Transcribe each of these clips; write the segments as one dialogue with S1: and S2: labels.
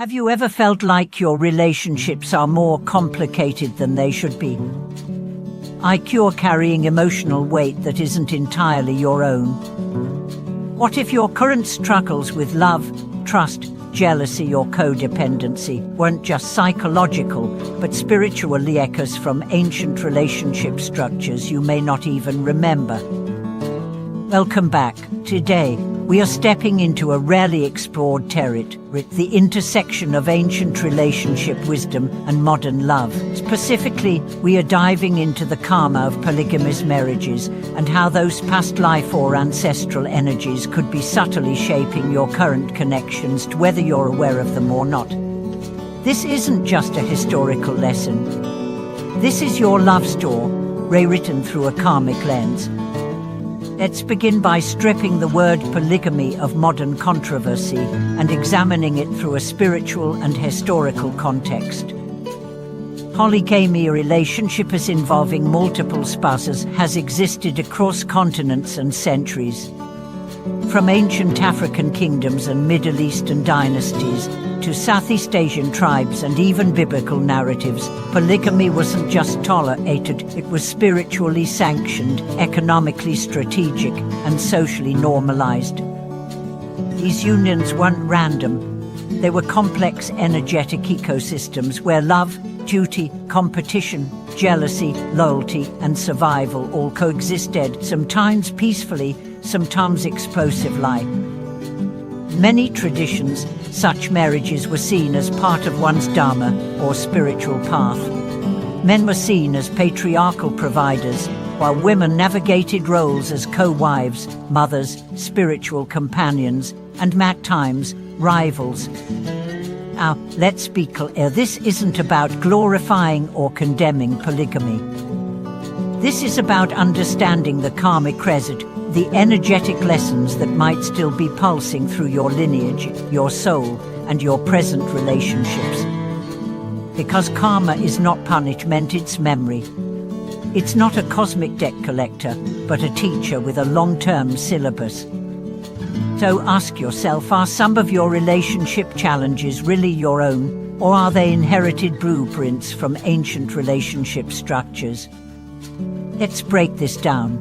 S1: Have you ever felt like your relationships are more complicated than they should be? Like you're carrying emotional weight that isn't entirely your own? What if your current struggles with love, trust, jealousy or codependency weren't just psychological, but spiritually echoes from ancient relationship structures you may not even remember? Welcome back. Today, we are stepping into a rarely explored territory, the intersection of ancient relationship wisdom and modern love. Specifically, we are diving into the karma of polygamous marriages and how those past life or ancestral energies could be subtly shaping your current connections, whether you're aware of them or not. This isn't just a historical lesson. This is your love story, rewritten through a karmic lens. Let's begin by stripping the word polygamy of modern controversy and examining it through a spiritual and historical context. Polygamy, a relationship involving multiple spouses, has existed across continents and centuries. From ancient African kingdoms and Middle Eastern dynasties to Southeast Asian tribes and even biblical narratives, polygamy wasn't just tolerated, it was spiritually sanctioned, economically strategic, and socially normalized. These unions weren't random. They were complex energetic ecosystems where love, duty, competition, jealousy, loyalty, and survival all coexisted, sometimes peacefully, sometimes explosively. Many traditions, such marriages were seen as part of one's dharma or spiritual path. Men were seen as patriarchal providers, while women navigated roles as co-wives, mothers, spiritual companions, and at times, rivals. Now, let's be clear, this isn't about glorifying or condemning polygamy. This is about understanding the karmic crescent, the energetic lessons that might still be pulsing through your lineage, your soul, and your present relationships. Because karma is not punishment, it's memory. It's not a cosmic debt collector, but a teacher with a long-term syllabus. So ask yourself, are some of your relationship challenges really your own, or are they inherited blueprints from ancient relationship structures? Let's break this down.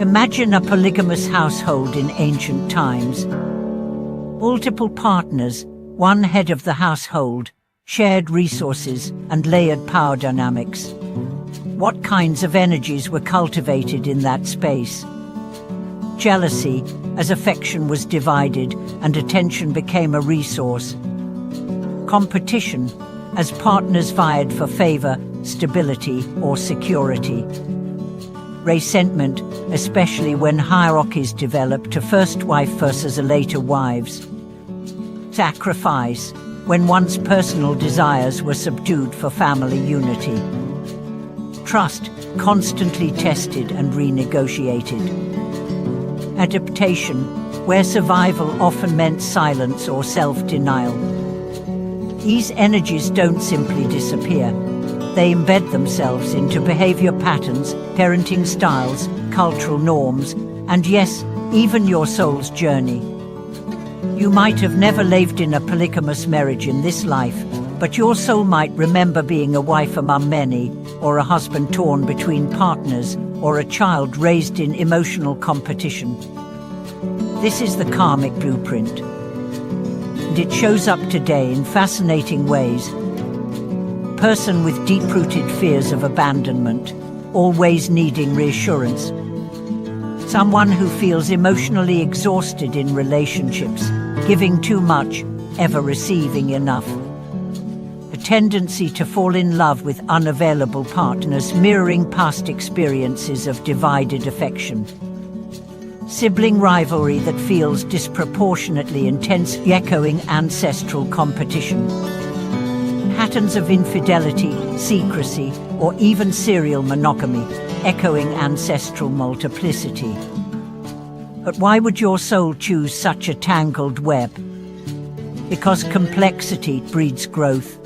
S1: Imagine a polygamous household in ancient times. Multiple partners, one head of the household, shared resources and layered power dynamics. What kinds of energies were cultivated in that space? Jealousy, as affection was divided and attention became a resource. Competition, as partners vied for favor, stability, or security. Resentment, especially when hierarchies developed to first wife versus a later wives. Sacrifice, when one's personal desires were subdued for family unity. Trust, constantly tested and renegotiated. Adaptation, where survival often meant silence or self-denial. These energies don't simply disappear. They embed themselves into behavior patterns, parenting styles, cultural norms, and yes, even your soul's journey. You might have never lived in a polygamous marriage in this life, but your soul might remember being a wife among many, or a husband torn between partners, or a child raised in emotional competition. This is the karmic blueprint, and it shows up today in fascinating ways. Person with deep-rooted fears of abandonment, always needing reassurance. Someone who feels emotionally exhausted in relationships, giving too much, ever receiving enough. A tendency to fall in love with unavailable partners, mirroring past experiences of divided affection. Sibling rivalry that feels disproportionately intense, echoing ancestral competition. Patterns of infidelity, secrecy, or even serial monogamy, echoing ancestral multiplicity. But why would your soul choose such a tangled web? Because complexity breeds growth.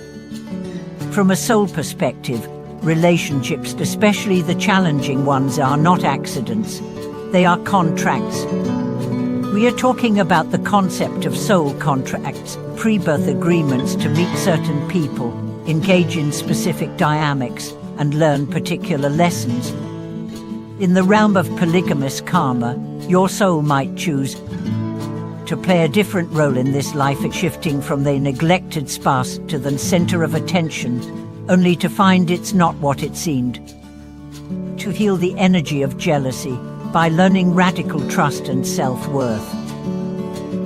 S1: From a soul perspective, relationships, especially the challenging ones, are not accidents. They are contracts. We are talking about the concept of soul contracts, pre-birth agreements to meet certain people, engage in specific dynamics, and learn particular lessons. In the realm of polygamous karma, your soul might choose to play a different role in this life, shifting from the neglected spouse to the center of attention, only to find it's not what it seemed. To heal the energy of jealousy by learning radical trust and self-worth.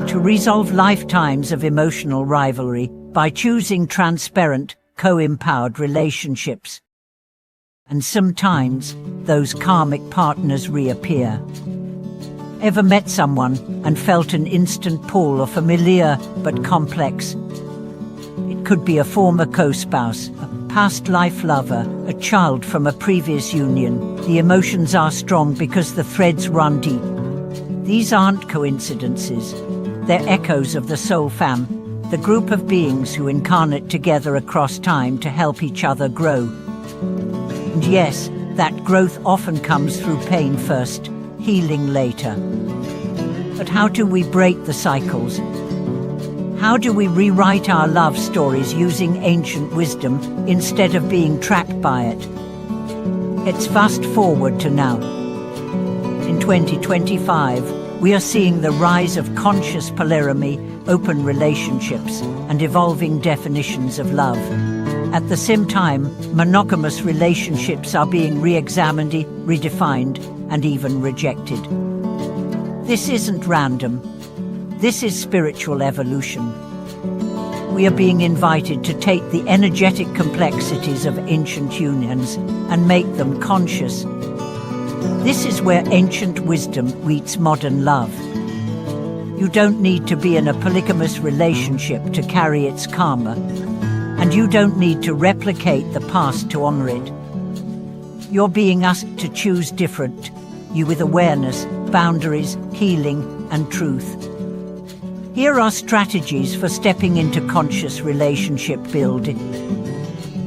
S1: To resolve lifetimes of emotional rivalry by choosing transparent, co-empowered relationships. And sometimes, those karmic partners reappear. Ever met someone and felt an instant pull, or familiar but complex? It could be a former co-spouse, a past life lover, a child from a previous union. The emotions are strong because the threads run deep. These aren't coincidences. They're echoes of the soul fam, the group of beings who incarnate together across time to help each other grow. And yes, that growth often comes through pain first, healing later. But how do we break the cycles? How do we rewrite our love stories using ancient wisdom instead of being trapped by it? Let's fast forward to now. In 2025, we are seeing the rise of conscious polygamy, open relationships, and evolving definitions of love. At the same time, monogamous relationships are being re-examined, redefined, and even rejected. This isn't random. This is spiritual evolution. We are being invited to take the energetic complexities of ancient unions and make them conscious. This is where ancient wisdom meets modern love. You don't need to be in a polygamous relationship to carry its karma, and you don't need to replicate the past to honor it. You're being asked to choose different, you with awareness, boundaries, healing, and truth. Here are strategies for stepping into conscious relationship building.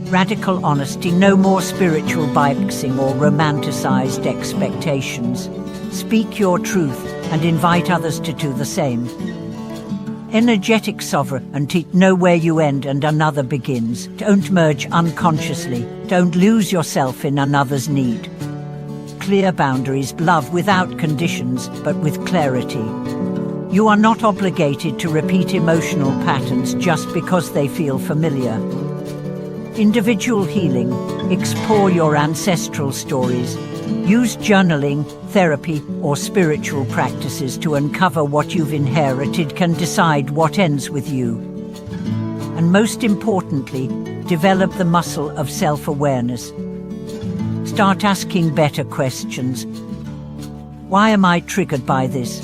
S1: Radical honesty, no more spiritual bypassing or romanticized expectations. Speak your truth and invite others to do the same. Energetic sovereignty, know where you end and another begins. Don't merge unconsciously. Don't lose yourself in another's need. Clear boundaries, love without conditions, but with clarity. You are not obligated to repeat emotional patterns just because they feel familiar. Individual healing, explore your ancestral stories. Use journaling, therapy, or spiritual practices to uncover what you've inherited, can decide what ends with you. And most importantly, develop the muscle of self-awareness. Start asking better questions. Why am I triggered by this?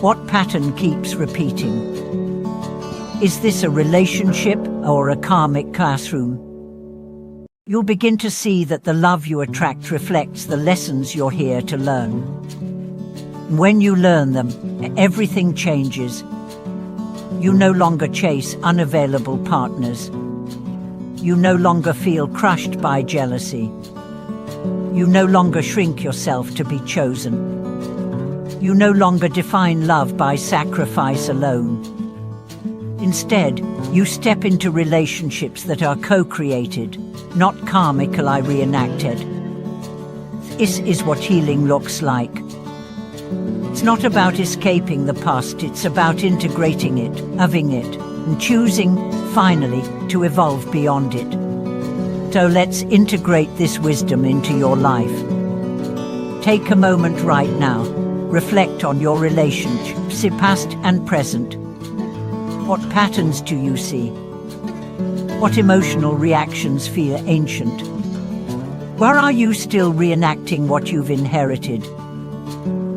S1: What pattern keeps repeating? Is this a relationship or a karmic classroom? You'll begin to see that the love you attract reflects the lessons you're here to learn. When you learn them, everything changes. You no longer chase unavailable partners. You no longer feel crushed by jealousy. You no longer shrink yourself to be chosen. You no longer define love by sacrifice alone. Instead, you step into relationships that are co-created, not karmically reenacted. This is what healing looks like. It's not about escaping the past, it's about integrating it, loving it, and choosing, finally, to evolve beyond it. So let's integrate this wisdom into your life. Take a moment right now. Reflect on your relationships, past and present. What patterns do you see? What emotional reactions feel ancient? Where are you still reenacting what you've inherited?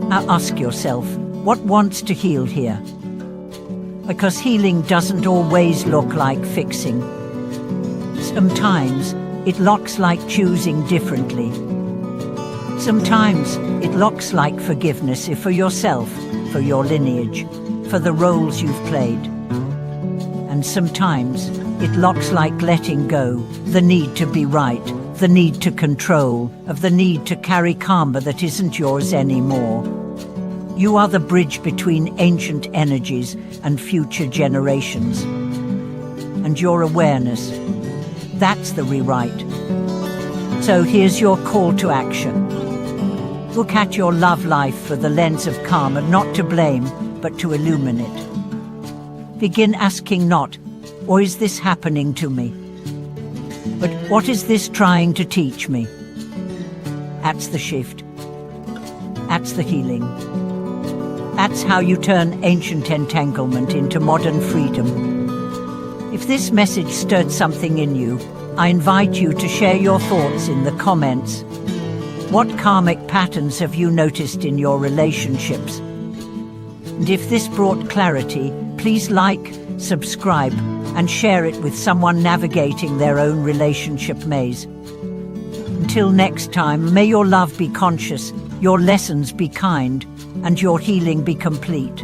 S1: Now ask yourself, what wants to heal here? Because healing doesn't always look like fixing. Sometimes it looks like choosing differently. Sometimes it looks like forgiveness for yourself, for your lineage, for the roles you've played. And sometimes it looks like letting go, the need to be right, the need to control, of the need to carry karma that isn't yours anymore. You are the bridge between ancient energies and future generations. And your awareness, that's the rewrite. So here's your call to action. Look at your love life for the lens of karma, not to blame, but to illuminate. Begin asking not, or is this happening to me? But what is this trying to teach me? That's the shift. That's the healing. That's how you turn ancient entanglement into modern freedom. If this message stirred something in you, I invite you to share your thoughts in the comments. What karmic patterns have you noticed in your relationships? And if this brought clarity, please like, subscribe, and share it with someone navigating their own relationship maze. Until next time, may your love be conscious, your lessons be kind, and your healing be complete.